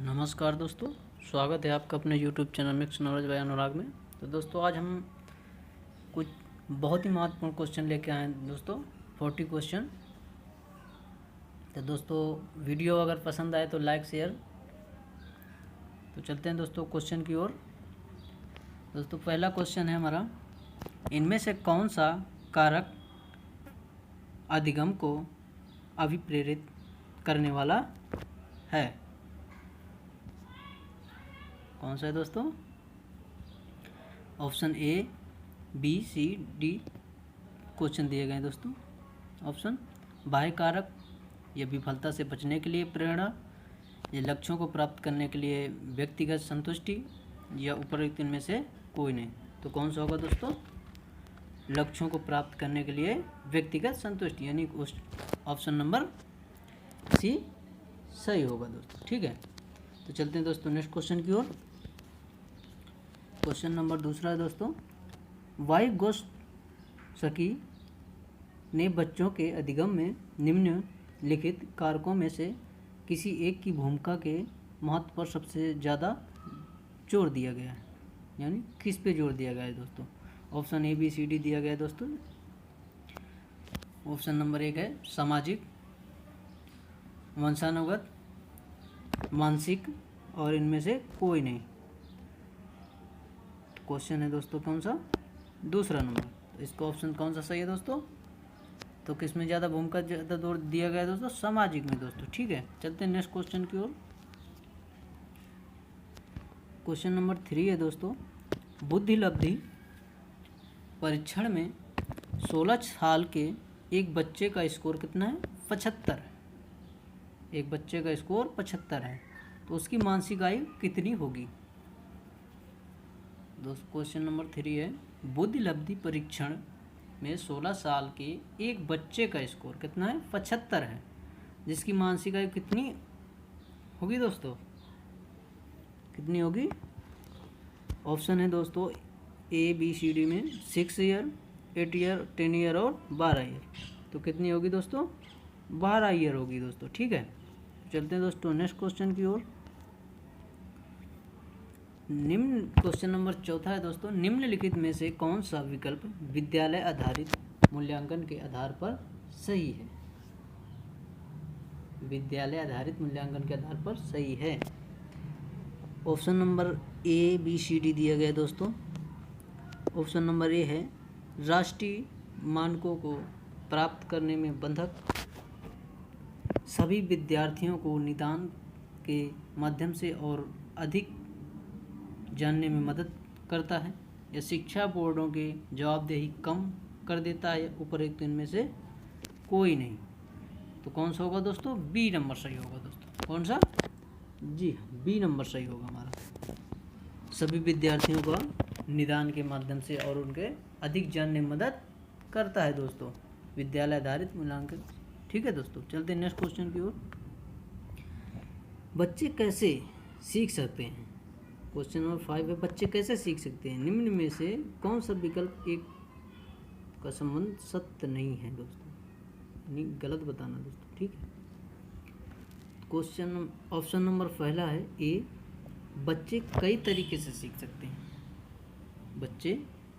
नमस्कार दोस्तों, स्वागत है आपका अपने YouTube channel mix knowledge by Anurag में। तो दोस्तों आज हम कुछ बहुत ही महत्वपूर्ण क्वेश्चन लेके आए हैं दोस्तों, 40 क्वेश्चन। तो दोस्तों वीडियो अगर पसंद आए तो लाइक शेयर। तो चलते हैं दोस्तों क्वेश्चन की ओर। दोस्तों पहला क्वेश्चन है हमारा, इनमें से कौन सा कारक अधिगम को अभिप्रेरित करने वाला है? कौन सा है दोस्तों? Option A, B, C, D question दिए गए हैं दोस्तों। ऑप्शन बाह्य कारक, या विफलता से बचने के लिए प्रेरणा, या लक्ष्यों को प्राप्त करने के लिए व्यक्तिगत संतुष्टि, या उपरोक्त इनमें से कोई नहीं। तो कौन सा होगा दोस्तों? लक्ष्यों को प्राप्त करने के लिए व्यक्तिगत संतुष्टि, यानी ऑप्शन नंबर सी सही होगा दोस्तों। ठीक है, तो चलते हैं दोस्तों नेक्स्ट क्वेश्चन की ओर। क्वेश्चन नंबर दूसरा है दोस्तों, वाइगोत्स्की ने बच्चों के अधिगम में निम्नलिखित कारकों में से किसी एक की भूमिका के महत्व पर सबसे ज़्यादा जोर दिया गया है, यानी किस पे जोर दिया गया है दोस्तों? Option A, B, C, D दिया गया है दोस्तों। ऑप्शन नंबर 1 है सामाजिक, वंशानुगत, मानसिक, और इनमें से कोई नहीं। क्वेश्चन है दोस्तों कौन सा? दूसरा नंबर। तो इसका ऑप्शन कौन सा सही है दोस्तों? तो किस में ज़्यादा भूमिका ज़्यादा जोर दिया गया है दोस्तों? सामाजिक में दोस्तों। ठीक है, चलते हैं नेक्स्ट क्वेश्चन की ओर। क्वेश्चन नंबर 3 है दोस्तों, बुद्धिलब्धि परीक्षण में 16 साल के एक बच्चे का स्कोर कितना है? 75। एक बच्चे का स्कोर 75 है, तो उसकी मानसिक आयु कितनी होगी? दोस्तों क्वेश्चन नंबर 3 है, बुद्धिलब्धि परीक्षण में 16 साल के एक बच्चे का स्कोर कितना है? 75 है, जिसकी मानसिक आयु कितनी होगी दोस्तों? कितनी होगी? ऑप्शन है दोस्तों ए, बी, सी, डी में 6 ईयर, 8 ईयर, 10 ईयर और 12 ईयर। तो कितनी होगी दोस्तों? 12 ईयर होगी दोस्तों। ठीक है, चलते हैं दोस्तों नेक्स्ट क्वेश्चन की ओर। निम्न क्वेश्चन नंबर 4 है दोस्तों, निम्नलिखित में से कौन सा विकल्प विद्यालय आधारित मूल्यांकन के आधार पर सही है? विद्यालय आधारित मूल्यांकन के आधार पर सही है। Option number A, B, C, D दिया गया है दोस्तों। ऑप्शन नंबर ए है राष्ट्रीय मानकों को प्राप्त करने में बंधक, सभी विद्यार्थियों को निदान के माध्यम से और अधिक जानने में मदद करता है, या शिक्षा बोर्डों के जवाबदेही कम कर देता है, या उपरोक्त इनमें से कोई नहीं। तो कौन सा होगा दोस्तों? बी नंबर सही होगा दोस्तों। कौन सा? जी बी नंबर सही होगा हमारा। सभी विद्यार्थियों को निदान के माध्यम से और उनके अधिक जानने में मदद करता है दोस्तों, विद्यालय आधारित मूल्यांकन। ठीक है दोस्तों, चलते हैं नेक्स्ट क्वेश्चन की ओर। बच्चे कैसे सीख सकते हैं? क्वेश्चन नंबर 5 है, बच्चे कैसे सीख सकते हैं? निम्न में से कौन सा विकल्प एक का संबंध सत्य नहीं है दोस्तों? यानी गलत बताना दोस्तों। ठीक है, क्वेश्चन ऑप्शन नंबर पहला है ए, बच्चे कई तरीके से सीख सकते हैं। बच्चे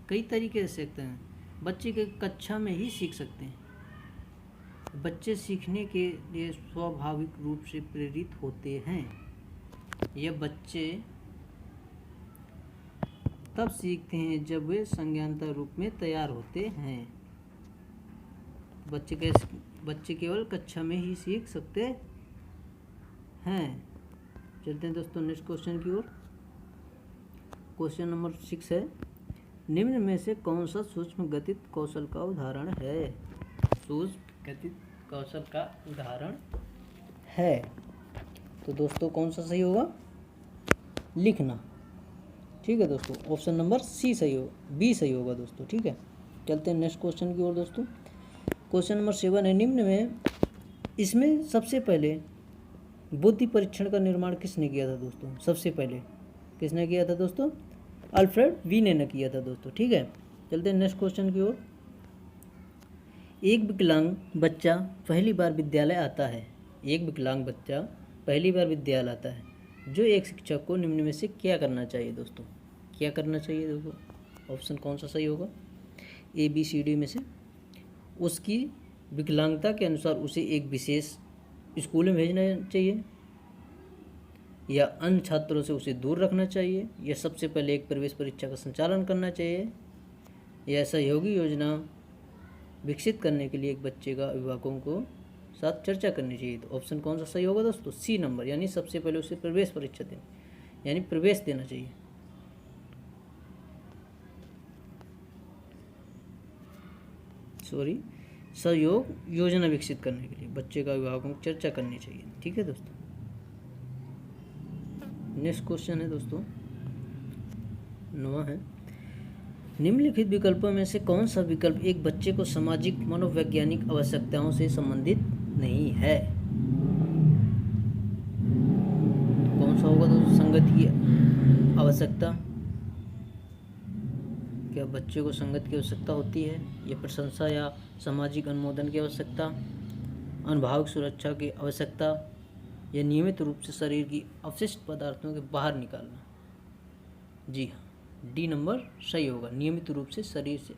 कई तरीके से सीखते हैं, बच्चे के कक्षा में ही सीख सकते हैं। बच्चे सीखने के लिए स्वाभाविक रूप से प्रेरित होते हैं। यह बच्चे तब सीखते हैं जब वे संज्ञानात्मक रूप में तैयार होते हैं। बच्चे केवल कक्षा में ही सीख सकते हैं। चलते हैं दोस्तों नेक्स्ट क्वेश्चन की ओर। क्वेश्चन नंबर 6 है, निम्न में से कौन सा सूक्ष्म गतित कौशल का उदाहरण है? सूक्ष्म गतित कौशल का उदाहरण है, तो दोस्तों कौन सा सही होगा? लिखना। ठीक है दोस्तों, ऑप्शन नंबर सी सही हो, बी सही होगा दोस्तों। ठीक है, चलते हैं नेक्स्ट क्वेश्चन की ओर दोस्तों। क्वेश्चन नंबर 7 है, निम्न में इसमें सबसे पहले बुद्धि परीक्षण का निर्माण किसने किया था दोस्तों? सबसे पहले किसने किया था दोस्तों? अल्फ्रेड वीने ने किया था दोस्तों। ठीक है, चलते हैं नेक्स्ट क्वेश्चन की ओर। एक विकलांग बच्चा पहली बार विद्यालय आता है। एक विकलांग बच्चा पहली बार विद्यालय आता है जो एक शिक्षक को निम्न में से क्या करना चाहिए दोस्तों, क्या करना चाहिए? देखो ऑप्शन कौन सा सही होगा, ए बी सी डी में से। उसकी विकलांगता के अनुसार उसे एक विशेष स्कूल में भेजना चाहिए, या अन्य छात्रों से उसे दूर रखना चाहिए, या सबसे पहले एक प्रवेश परीक्षा का संचालन करना चाहिए, या सहयोगी योजना विकसित करने के लिए एक बच्चे का अभिभावकों को साथ चर्चा करनी चाहिए। तो ऑप्शन कौन सा सही होगा दोस्तों, सी नंबर, यानी सबसे पहले उसे प्रवेश परीक्षा देनी, यानी प्रवेश देना चाहिए। सॉरी, सहयोग योजना विकसित करने के लिए बच्चे का अभिभावकों को चर्चा करनी चाहिए। ठीक है दोस्तों। नेक्स्ट क्वेश्चन है दोस्तों, 9वां है, निम्नलिखित विकल्पों में से कौन सा विकल्प एक बच्चे को सामाजिक मनोवैज्ञानिक आवश्यकताओं से संबंधित नहीं है? कौन सा होगा दोस्तों, संगत की आवश्यकता, क्या बच्चे को संगत की आवश्यकता होती है, या प्रशंसा या सामाजिक अनुमोदन की आवश्यकता, अनुभाविक सुरक्षा की आवश्यकता, या नियमित रूप से शरीर की अवशिष्ट पदार्थों के बाहर निकालना? जी हाँ, डी नंबर सही होगा, नियमित रूप से शरीर से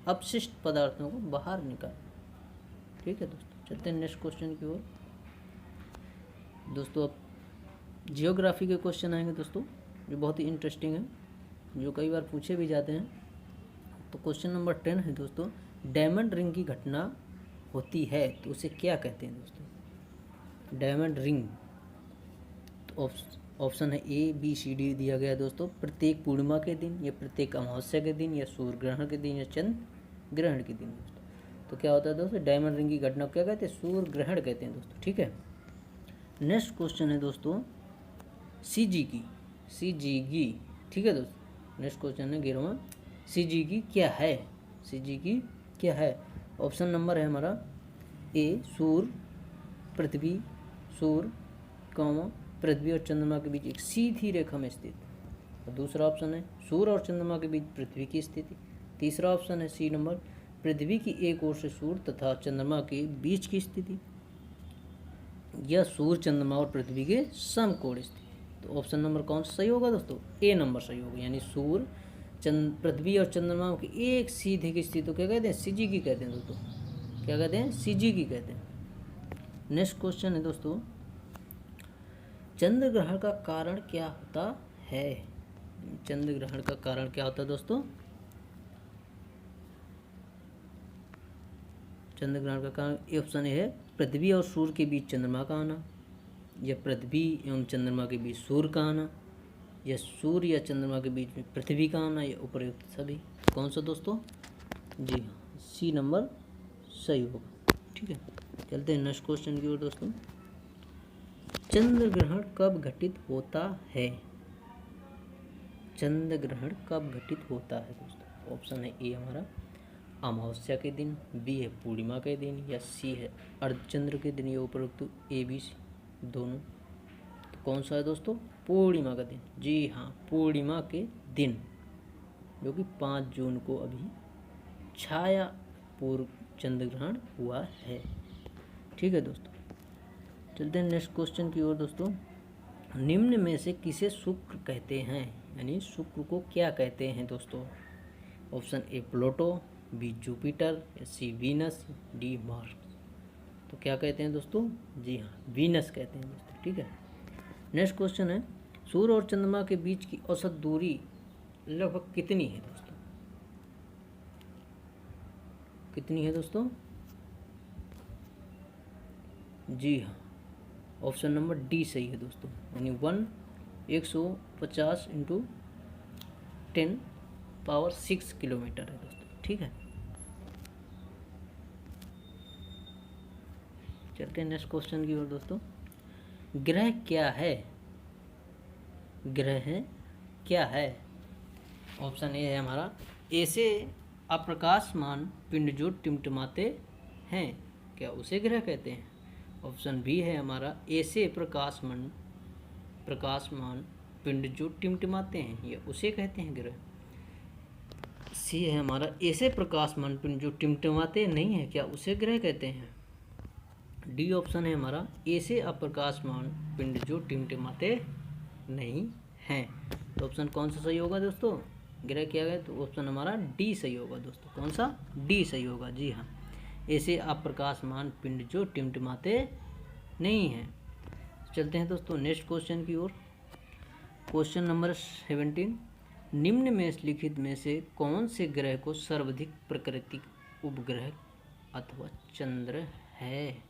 अपशिष्ट पदार्थों को बाहर निकालना। ठीक है दोस्तों, चलते हैं नेक्स्ट क्वेश्चन की ओर। दोस्तों अब जियोग्राफी के क्वेश्चन आएंगे दोस्तों, जो बहुत ही इंटरेस्टिंग है, जो कई बार पूछे भी जाते हैं। तो क्वेश्चन नंबर 10 है दोस्तों, डायमंड रिंग की घटना होती है तो उसे क्या कहते हैं दोस्तों? डायमंड रिंग, तो ऑप्शन है ए बी सी डी दिया गया है दोस्तों। प्रत्येक पूर्णिमा के दिन, या प्रत्येक अमावस्या के दिन, या सूर्य ग्रहण के दिन, या चंद्र ग्रहण के दिन दोस्तों। तो क्या होता है दोस्तों, डायमंड रिंग की घटना को क्या कहते हैं? सूर्य ग्रहण कहते हैं दोस्तों। ठीक है। नेक्स्ट क्वेश्चन है दोस्तों, सी जी की। ठीक है दोस्तों, नेक्स्ट क्वेश्चन है 11वां, सी जी की क्या है? सी जी की क्या है? ऑप्शन नंबर है हमारा ए सूर्य, पृथ्वी, सूर्य पृथ्वी और चंद्रमा के बीच एक सीधी रेखा में स्थित। और दूसरा ऑप्शन है सूर्य और चंद्रमा के बीच पृथ्वी की स्थिति। तीसरा ऑप्शन है सी नंबर, पृथ्वी की एक ओर से सूर्य तथा चंद्रमा के बीच की स्थिति, या सूर्य चंद्रमा और पृथ्वी के समकोण स्थिति। तो ऑप्शन नंबर कौन सा सही होगा दोस्तों? ए नंबर सही होगा, यानी सूर्य पृथ्वी और चंद्रमा की एक सीधे की स्थिति को क्या कहते हैं? सीजी की कहते हैं दोस्तों। क्या कहते हैं? सीजी की कहते हैं। नेक्स्ट क्वेश्चन है दोस्तों, चंद्र ग्रहण का कारण क्या होता है? चंद्र ग्रहण का कारण क्या होता है दोस्तों? चंद्र ग्रहण का कारण ऑप्शन ए है, पृथ्वी और सूर्य के बीच चंद्रमा का आना, या पृथ्वी एवं चंद्रमा के बीच सूर्य का आना, या सूर्य या चंद्रमा के बीच में पृथ्वी का आना, या उपर्युक्त सभी। कौन सा दोस्तों? जी हाँ, सी नंबर सही होगा। ठीक है, चलते हैं नेक्स्ट क्वेश्चन की ओर दोस्तों। चंद्र ग्रहण कब घटित होता है? चंद्र ग्रहण कब घटित होता है दोस्तों? ऑप्शन है ए हमारा अमावस्या के दिन, बी है पूर्णिमा के दिन, या सी है अर्धचंद्र के दिन, या उपरोक्त ए बी दोनों। तो कौन सा है दोस्तों? पूर्णिमा का दिन। जी हाँ, पूर्णिमा के दिन, जो कि 5 जून को अभी छाया पूर्व चंद्र ग्रहण हुआ है। ठीक है दोस्तों, चलते हैं नेक्स्ट क्वेश्चन की ओर दोस्तों। निम्न में से किसे शुक्र कहते हैं? यानी शुक्र को क्या कहते हैं दोस्तों? Option A Pluto, B Jupiter, या सी वीनस, डी मार्स। तो क्या कहते हैं दोस्तों? जी हाँ, वीनस कहते हैं दोस्तों। ठीक है। नेक्स्ट क्वेश्चन है, सूर्य और चंद्रमा के बीच की औसत दूरी लगभग कितनी है दोस्तों? कितनी है दोस्तों? जी हाँ, ऑप्शन नंबर डी सही है दोस्तों, यानी 150 × 10⁻6 किलोमीटर है दोस्तों। ठीक है, चलते हैं नेक्स्ट क्वेश्चन की ओर दोस्तों। ग्रह क्या है? ग्रह क्या है? ऑप्शन ए है हमारा, ऐसे अप्रकाशमान पिंड जो टिमटिमाते हैं, क्या उसे ग्रह कहते हैं? ऑप्शन बी है हमारा, ऐसे प्रकाशमान पिंड जो टिमटिमाते हैं, या उसे कहते हैं ग्रह। सी है हमारा, ऐसे प्रकाशमान पिंड जो टिमटिमाते नहीं है, क्या उसे ग्रह कहते हैं? डी ऑप्शन है हमारा, ऐसे अप्रकाशमान पिंड जो टिमटिमाते नहीं हैं। तो ऑप्शन कौन सा सही होगा दोस्तों, ग्रह किया गया तो ऑप्शन हमारा डी सही होगा दोस्तों। कौन सा, डी सही होगा, जी हाँ, ऐसे अप्रकाशमान पिंड जो टिमटिमाते नहीं हैं। चलते हैं दोस्तों नेक्स्ट क्वेश्चन की ओर। क्वेश्चन नंबर 17, निम्न में लिखित में से कौन से ग्रह को सर्वाधिक प्राकृतिक उपग्रह अथवा चंद्र है।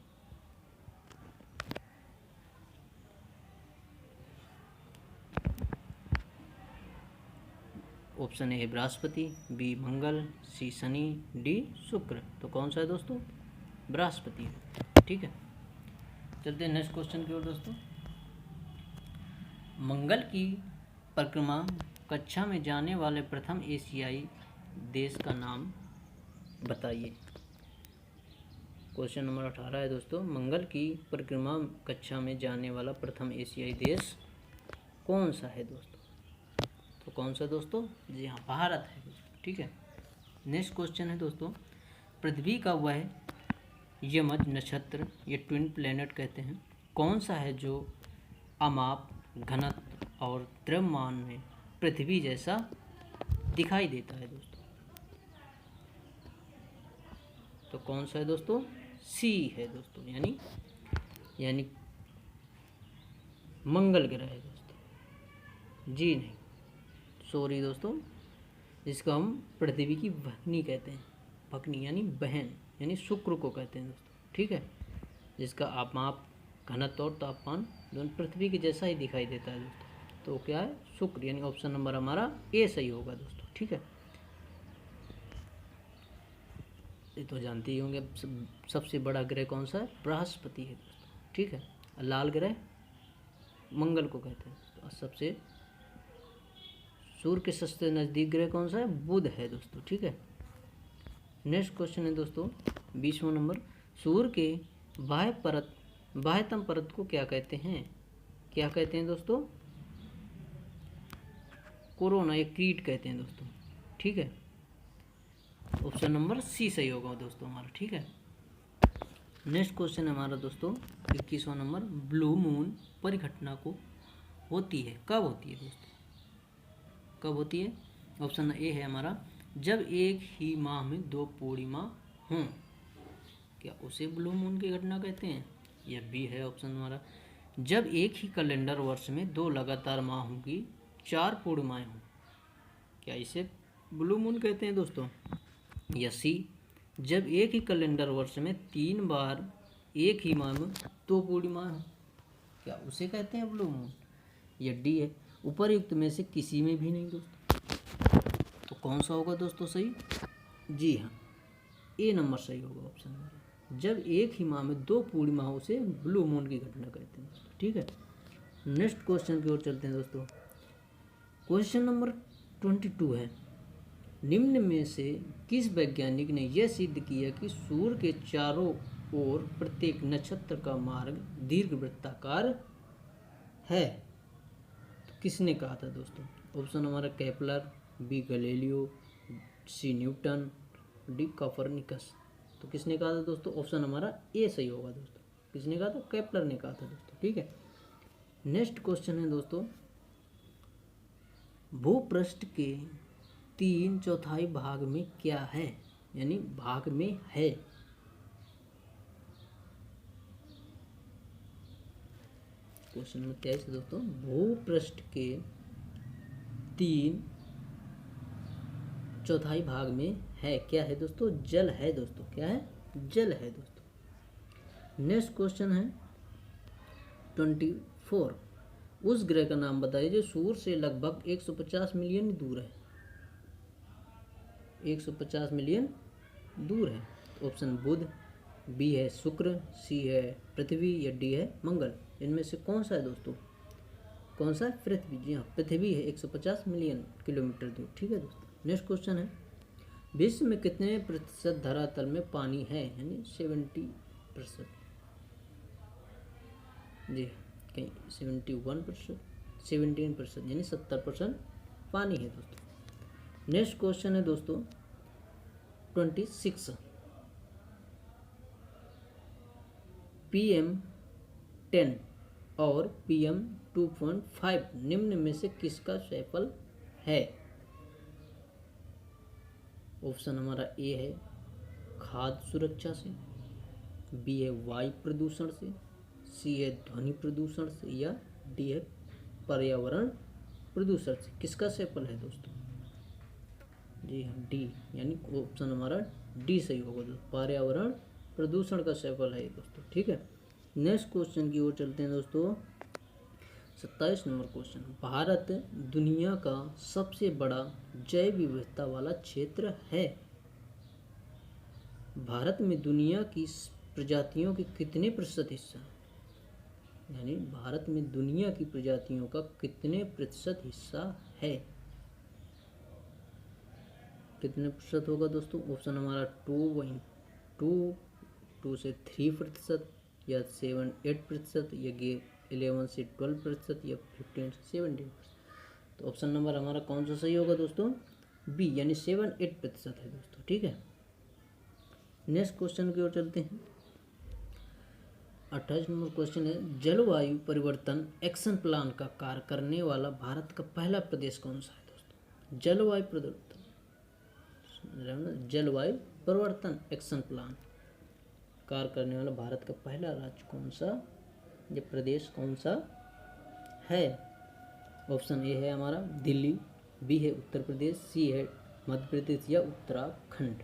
ऑप्शन ए बृहस्पति, बी मंगल, सी शनि, डी शुक्र। तो कौन सा है दोस्तों, बृहस्पति है। ठीक है, चलते हैं नेक्स्ट क्वेश्चन की ओर दोस्तों। मंगल की परिक्रमा कक्षा में जाने वाले प्रथम एशियाई देश का नाम बताइए। क्वेश्चन नंबर 18 है दोस्तों, मंगल की परिक्रमा कक्षा में जाने वाला प्रथम एशियाई देश कौन सा है दोस्तों। तो कौन सा दोस्तों, जी हाँ, भारत है। ठीक है, नेक्स्ट क्वेश्चन है दोस्तों, पृथ्वी का वह यमज नक्षत्र, ये ट्विन प्लैनेट कहते हैं, कौन सा है जो अमाप, घनत्व और द्रव्यमान में पृथ्वी जैसा दिखाई देता है दोस्तों। तो कौन सा है दोस्तों, सी है दोस्तों, यानी मंगल ग्रह है दोस्तों। जी नहीं, सॉरी दोस्तों, जिसको हम पृथ्वी की भगनी कहते हैं, भगनी यानी बहन, यानी शुक्र को कहते हैं दोस्तों। ठीक है, जिसका आपमाप, घनत्व और तापमान दोनों पृथ्वी के जैसा ही दिखाई देता है दोस्तों। तो क्या है, शुक्र, यानी ऑप्शन नंबर हमारा ए सही होगा दोस्तों। ठीक है, ये तो जानते ही होंगे, सबसे बड़ा ग्रह कौन सा है, बृहस्पति है दोस्तों। ठीक है, लाल ग्रह मंगल को कहते हैं दोस्तों। सबसे सूर्य के सबसे नज़दीक ग्रह कौन सा है, बुध है दोस्तों। ठीक है, नेक्स्ट क्वेश्चन है दोस्तों 20वां नंबर, सूर्य के बाह्यतम परत को क्या कहते हैं। क्या कहते हैं दोस्तों, कोरोना या क्रीट कहते हैं दोस्तों। ठीक है, ऑप्शन नंबर सी सही होगा दोस्तों हमारा। ठीक है, नेक्स्ट क्वेश्चन है हमारा दोस्तों 21वां नंबर, ब्लू मून परिघटना को होती है, कब होती है दोस्तों, कब होती है। ऑप्शन ए है हमारा, जब एक ही माह में दो पूर्णिमा हों, क्या उसे ब्लू मून की घटना कहते हैं। यह बी है ऑप्शन हमारा, जब एक ही कैलेंडर वर्ष में दो लगातार माहों की 4 पूर्णिमाएं हों, क्या इसे ब्लू मून कहते हैं दोस्तों। या सी, जब एक ही कैलेंडर वर्ष में 3 बार एक ही माह में 2 पूर्णिमाएं हों, क्या उसे कहते हैं ब्लू मून। या डी है, उपरयुक्त में से किसी में भी नहीं दोस्तों। तो कौन सा होगा दोस्तों सही, जी हाँ, ए नंबर सही होगा ऑप्शन नंबर, जब एक ही माह में 2 पूर्णिमाओं से ब्लू मून की घटना कहते हैं दोस्तों। ठीक है, नेक्स्ट क्वेश्चन की ओर चलते हैं दोस्तों। क्वेश्चन नंबर 22 है, निम्न में से किस वैज्ञानिक ने यह सिद्ध किया कि सूर्य के चारों ओर प्रत्येक नक्षत्र का मार्ग दीर्घवृत्ताकार है। तो किसने कहा था दोस्तों। ऑप्शन हमारा केपलर, बी गैलीलियो, सी न्यूटन, डी कोपरनिकस। तो किसने कहा था दोस्तों, ऑप्शन हमारा ए सही होगा दोस्तों। किसने कहा था, केपलर ने कहा था दोस्तों। ठीक है, नेक्स्ट क्वेश्चन है दोस्तों, भूपृष्ठ के 3/4 भाग में क्या है, यानी भाग में है। क्वेश्चन नंबर 23 दोस्तों, भूपृष्ठ के 3/4 भाग में है, क्या है दोस्तों, जल है दोस्तों। क्या है, जल है दोस्तों। नेक्स्ट क्वेश्चन है 24, उस ग्रह का नाम बताइए जो सूर्य से लगभग 150 मिलियन दूर है। 150 मिलियन दूर है। ऑप्शन बुध, बी है शुक्र, सी है पृथ्वी, या डी है मंगल। इनमें से कौन सा है दोस्तों, कौन सा है, पृथ्वी। जी हाँ, पृथ्वी है 150 मिलियन किलोमीटर दूर। ठीक है दोस्तों, नेक्स्ट क्वेश्चन है, विश्व में कितने प्रतिशत धरातल में पानी है, यानी 70%। जी कहीं 71%, 17%, यानी 70% पानी है दोस्तों। नेक्स्ट क्वेश्चन है दोस्तों 26, PM10 और PM2.5 निम्न में से किसका सफल है? ऑप्शन हमारा ए है खाद्य सुरक्षा से, बी है वायु प्रदूषण से, सी है ध्वनि प्रदूषण से, या डी है पर्यावरण प्रदूषण से। किसका सफल है दोस्तों? जी हाँ, डी, यानी ऑप्शन हमारा डी सही होगा दोस्तों, पर्यावरण प्रदूषण का सफल है दोस्तों। ठीक है, नेक्स्ट क्वेश्चन की ओर चलते हैं दोस्तों। 27 नंबर क्वेश्चन, भारत दुनिया का सबसे बड़ा जैव विविधता वाला क्षेत्र है। भारत में दुनिया की प्रजातियों के कितने प्रतिशत हिस्सा, यानी भारत में दुनिया की प्रजातियों का कितने प्रतिशत हिस्सा है? कितने प्रतिशत होगा दोस्तों? ऑप्शन हमारा 2 से 3%, या 7-8%, या 11 से 12%, या 15 से 17%। तो ऑप्शन नंबर हमारा कौन सा सही होगा दोस्तों? बी, यानी 7-8% है दोस्तों। ठीक है, नेक्स्ट क्वेश्चन की ओर चलते हैं। 28 नंबर क्वेश्चन है, जलवायु परिवर्तन एक्शन प्लान का कार्य करने वाला भारत का पहला प्रदेश कौन सा है दोस्तों? जलवायु परिवर्तन एक्शन प्लान कार्य करने वाला भारत का पहला राज्य कौन सा, या प्रदेश कौन सा है? ऑप्शन ए है हमारा दिल्ली, बी है उत्तर प्रदेश, सी है मध्य प्रदेश, या उत्तराखंड।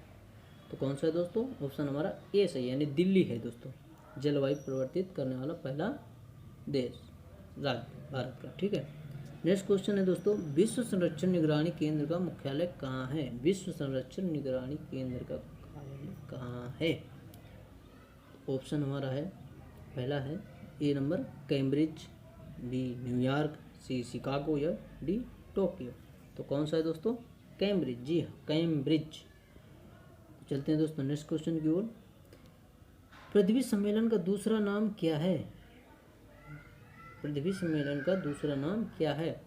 तो कौन सा है दोस्तों? ऑप्शन हमारा ए सही, यानी दिल्ली है दोस्तों, जलवायु परिवर्तित करने वाला पहला देश राज्य भारत का। ठीक है, नेक्स्ट क्वेश्चन है दोस्तों, विश्व संरक्षण निगरानी केंद्र का मुख्यालय कहाँ है? विश्व संरक्षण निगरानी केंद्र का कार्यालय कहाँ है? ऑप्शन हमारा है, पहला है ए नंबर कैम्ब्रिज, बी न्यूयॉर्क, सी शिकागो, या डी टोक्यो। तो कौन सा है दोस्तों? कैम्ब्रिज। जी हाँ, कैम्ब्रिज। चलते हैं दोस्तों नेक्स्ट क्वेश्चन की ओर। पृथ्वी सम्मेलन का दूसरा नाम क्या है? पृथ्वी सम्मेलन का दूसरा नाम क्या है?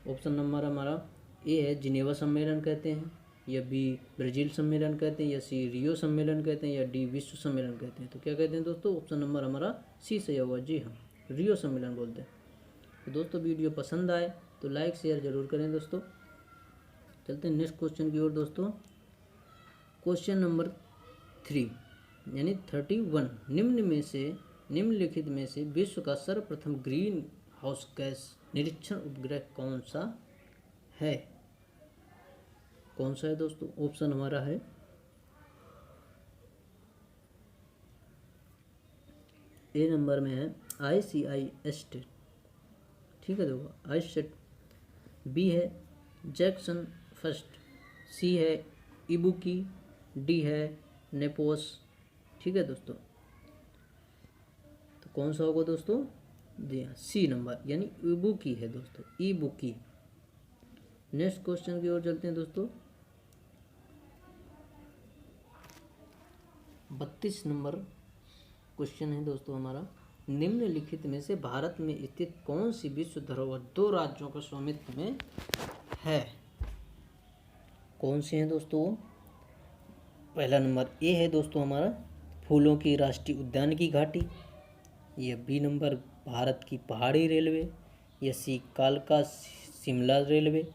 ऑप्शन नंबर हमारा ए है जिनेवा सम्मेलन कहते हैं, या बी ब्राजील सम्मेलन कहते हैं, या सी रियो सम्मेलन कहते हैं, या डी विश्व सम्मेलन कहते हैं। तो क्या कहते हैं दोस्तों? ऑप्शन नंबर हमारा सी सही होगा। जी हाँ, रियो सम्मेलन बोलते हैं। तो दोस्तों वीडियो पसंद आए तो लाइक शेयर जरूर करें दोस्तों। चलते हैं नेक्स्ट क्वेश्चन की ओर दोस्तों। क्वेश्चन नंबर 3 यानी 31, निम्नलिखित में से विश्व का सर्वप्रथम ग्रीन हाउस गैस निरीक्षण उपग्रह कौन सा है? कौन सा है दोस्तों? ऑप्शन हमारा है ए नंबर में है ICISat, ठीक है देखो ICISat, बी है जैक्सन फर्स्ट, सी है इबुकी, डी है नेपोस। ठीक है दोस्तों, तो कौन सा होगा दोस्तों? जी हाँ, सी नंबर यानी इबुकी है दोस्तों, इबुकी। नेक्स्ट क्वेश्चन की ओर चलते हैं दोस्तों। 32 नंबर क्वेश्चन है दोस्तों हमारा, निम्नलिखित में से भारत में स्थित कौन सी विश्व धरोहर 2 राज्यों के स्वामित्व में है? कौन से हैं दोस्तों? पहला नंबर ए है दोस्तों हमारा फूलों की राष्ट्रीय उद्यान की घाटी, या बी नंबर भारत की पहाड़ी रेलवे, या सी कालका शिमला रेलवे,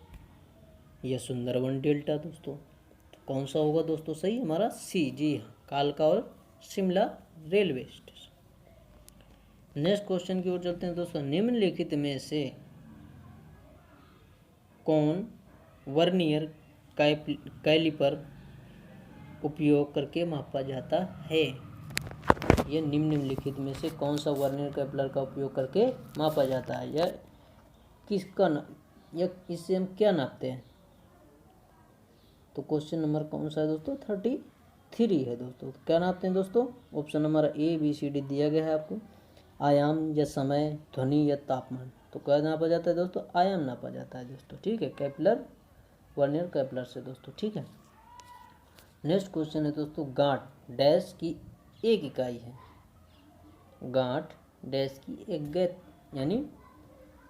या सुंदरवन डेल्टा। दोस्तों तो कौन सा होगा दोस्तों सही? हमारा सी, जी हाँ, कालका और Shimla railway station. Next question की ओर चलते हैं दोस्तों। निम्नलिखित में से कौन वर्नियर कैलिपर उपयोग करके मापा जाता है? ये निम्नलिखित में से कौन सा वर्नियर कैलिपर का उपयोग करके मापा जाता है, या किसका या इससे हम क्या नापते हैं? तो क्वेश्चन नंबर कौन सा है दोस्तों? 33 है दोस्तों। तो क्या नापते हैं दोस्तों? Option number A B C D दिया गया है आपको। आयाम या समय, ध्वनि या तापमान। तो क्या नापा जाता है दोस्तों? आयाम नापा जाता है दोस्तों, ठीक है, कैपिलर वर्नियर कैपिलर से दोस्तों, ठीक है। नेक्स्ट क्वेश्चन है दोस्तों, गांठ डैश की एक इकाई है। गांठ डैश की एक गैत यानी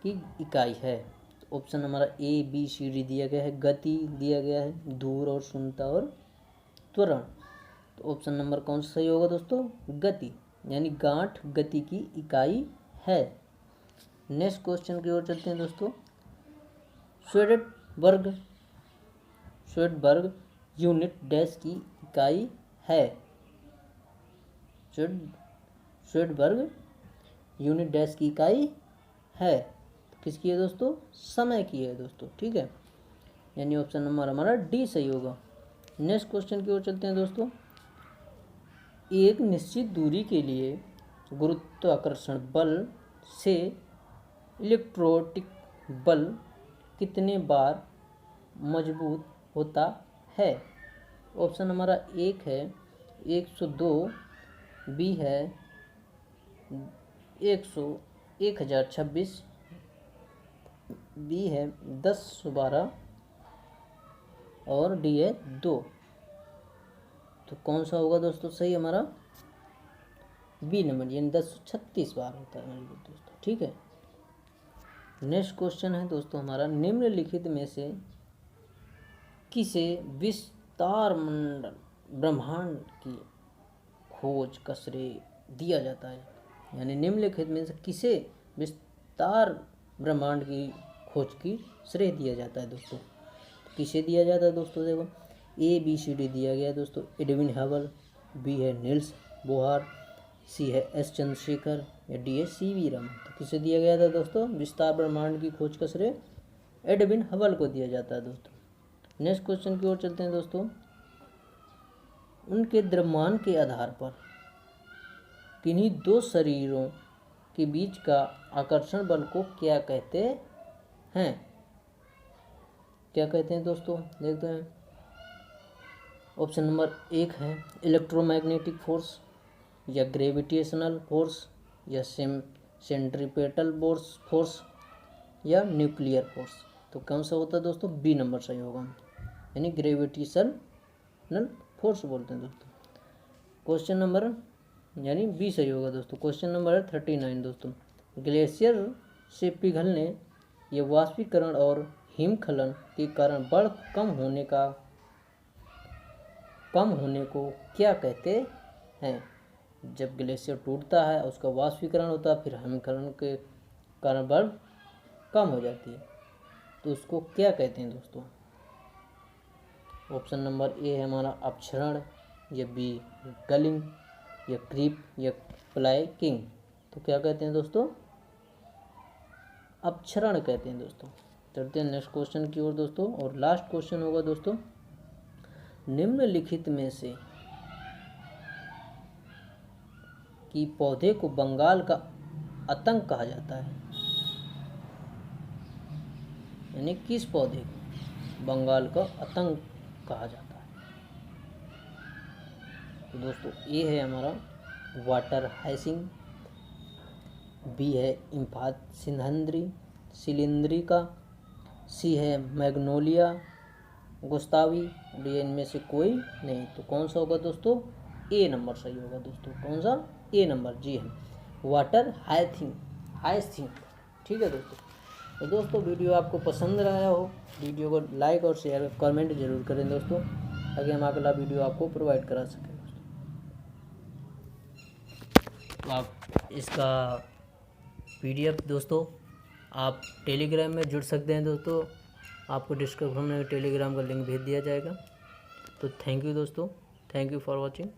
की इकाई है। तो ऑप्शन हमारा ए बी सी डी दिया गया है। गति दिया गया है, दूर और शून्यता और त्वरण। तो ऑप्शन नंबर कौन सा सही होगा दोस्तों? गति, यानी गांठ गति की इकाई है। नेक्स्ट क्वेश्चन की ओर चलते हैं दोस्तों। स्वेडबर्ग यूनिट डैश की इकाई है। स्वेडबर्ग यूनिट डैश की इकाई है। किसकी है दोस्तों? समय की है दोस्तों, ठीक है। यानी ऑप्शन नंबर हमारा डी सही होगा। नेक्स्ट क्वेश्चन की ओर चलते हैं दोस्तों। एक निश्चित दूरी के लिए गुरुत्वाकर्षण बल से इलेक्ट्रोस्टैटिक बल कितने बार मजबूत होता है? ऑप्शन हमारा एक है 102, बी है 1026, बी है 1012 और डी है 2। तो कौन सा होगा दोस्तों सही? हमारा बी नंबर, यानी 1036 बार होता है मजबूत दोस्तों, ठीक है। नेक्स्ट क्वेश्चन है दोस्तों हमारा, निम्नलिखित में से किसे विस्तार मंडल ब्रह्मांड की खोज का श्रेय दिया जाता है? यानी निम्नलिखित में से किसे विस्तार ब्रह्मांड की खोज की श्रेय दिया जाता है दोस्तों? किसे दिया जाता है दोस्तों? देखो ए बी सी डी दिया गया है दोस्तों। एडविन हबल, बी है नील्स बोहर, सी है एस चंद्रशेखर या डी है सी वी रमन। तो किसे दिया गया था दोस्तों विस्तार ब्रह्मांड की खोज का श्रेय? एडविन हबल को दिया जाता है दोस्तों। नेक्स्ट क्वेश्चन की ओर चलते हैं दोस्तों। उनके द्रव्यमान के आधार पर किन्हीं दो शरीरों के बीच का आकर्षण बल को क्या कहते हैं? क्या कहते हैं दोस्तों? देखते हैं। ऑप्शन नंबर एक है इलेक्ट्रोमैग्नेटिक फोर्स या ग्रेविटेशनल फोर्स या सेंट्रीपेटल फोर्स या न्यूक्लियर फोर्स। तो कौन सा होता है दोस्तों? बी नंबर सही होगा, यानी ग्रेविटेशनल फोर्स बोलते हैं दोस्तों। क्वेश्चन नंबर यानी बी सही होगा दोस्तों। क्वेश्चन नंबर 39 दोस्तों। ग्लेशियर से पिघलने या वाष्पीकरण और हिमस्खलन के कारण बर्फ कम होने को क्या कहते हैं? जब ग्लेशियर टूटता है उसका वाष्पीकरण होता है, फिर हिमस्खलन के कारण बर्फ कम हो जाती है, तो उसको क्या कहते हैं दोस्तों? ऑप्शन नंबर ए है हमारा अपक्षरण, या बी गलिंग, या क्रीप, या फ्लाइकिंग। तो क्या कहते हैं दोस्तों? अपक्षरण कहते हैं दोस्तों। चलते हैं नेक्स्ट क्वेश्चन की ओर दोस्तों, और लास्ट क्वेश्चन होगा दोस्तों। निम्नलिखित में से कि पौधे को बंगाल का आतंक कहा जाता है? यानी किस पौधे को बंगाल का आतंक कहा जाता है? तो दोस्तों ए है हमारा वाटर हाइसिंग, बी है इम्फात सिलिंद्रिका, सी है मैग्नोलिया गुस्तावी, डी इनमें से कोई नहीं। तो कौन सा होगा दोस्तों? ए नंबर सही होगा दोस्तों। कौन सा? ए नंबर, जी है वाटर हाइसिंग, ठीक है दोस्तों। तो दोस्तों वीडियो आपको पसंद आया हो, वीडियो को लाइक और शेयर कमेंट जरूर करें दोस्तों, ताकि हम अगला वीडियो आपको प्रोवाइड करा सकें दोस्तों। तो आप इसका PDF दोस्तों आप टेलीग्राम में जुड़ सकते हैं दोस्तों। आपको डिस्क्रिप्शन में टेलीग्राम का लिंक भेज दिया जाएगा। तो थैंक यू दोस्तों, थैंक यू फॉर वॉचिंग।